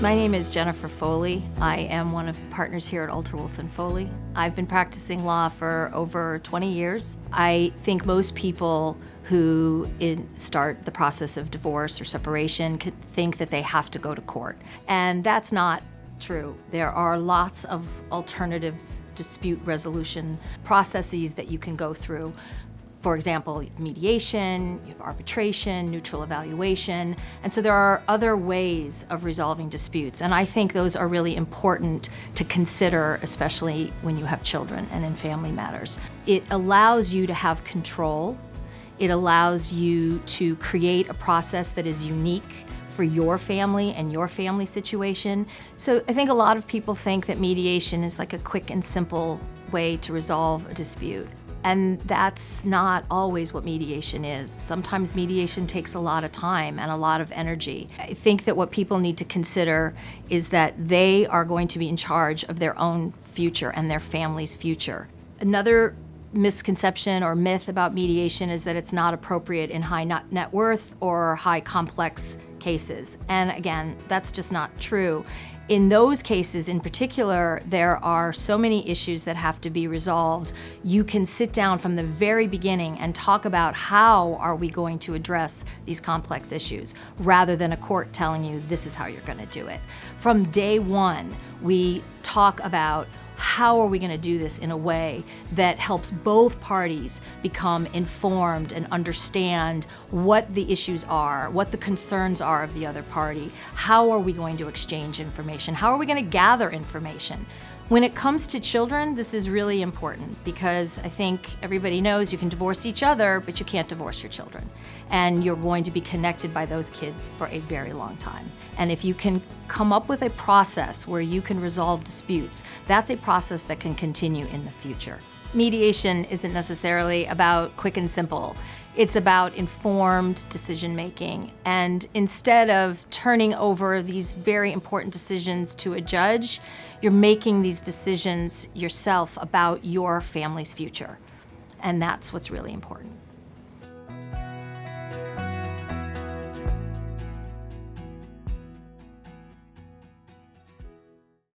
My name is Jenifer Foley. I am one of the partners here at Wolff Foley. I've been practicing law for over 20 years. I think most people who start the process of divorce or separation could think that they have to go to court. And that's not true. There are lots of alternative dispute resolution processes that you can go through. For example, you have mediation, you have arbitration, neutral evaluation, and so there are other ways of resolving disputes. And I think those are really important to consider, especially when you have children and in family matters. It allows you to have control. It allows you to create a process that is unique for your family and your family situation. So I think a lot of people think that mediation is like a quick and simple way to resolve a dispute. And that's not always what mediation is. Sometimes mediation takes a lot of time and a lot of energy. I think that what people need to consider is that they are going to be in charge of their own future and their family's future. Another misconception or myth about mediation is that it's not appropriate in high net worth or high complex cases. And again, that's just not true. In those cases in particular, there are so many issues that have to be resolved. You can sit down from the very beginning and talk about how are we going to address these complex issues, rather than a court telling you this is how you're going to do it. From day one, we talk about how are we going to do this in a way that helps both parties become informed and understand what the issues are, what the concerns are of the other party. How are we going to exchange information? How are we going to gather information? When it comes to children, this is really important because I think everybody knows you can divorce each other, but you can't divorce your children. And you're going to be connected by those kids for a very long time. And if you can come up with a process where you can resolve disputes, that's a process that can continue in the future. Mediation isn't necessarily about quick and simple. It's about informed decision-making. And instead of turning over these very important decisions to a judge, you're making these decisions yourself about your family's future. And that's what's really important.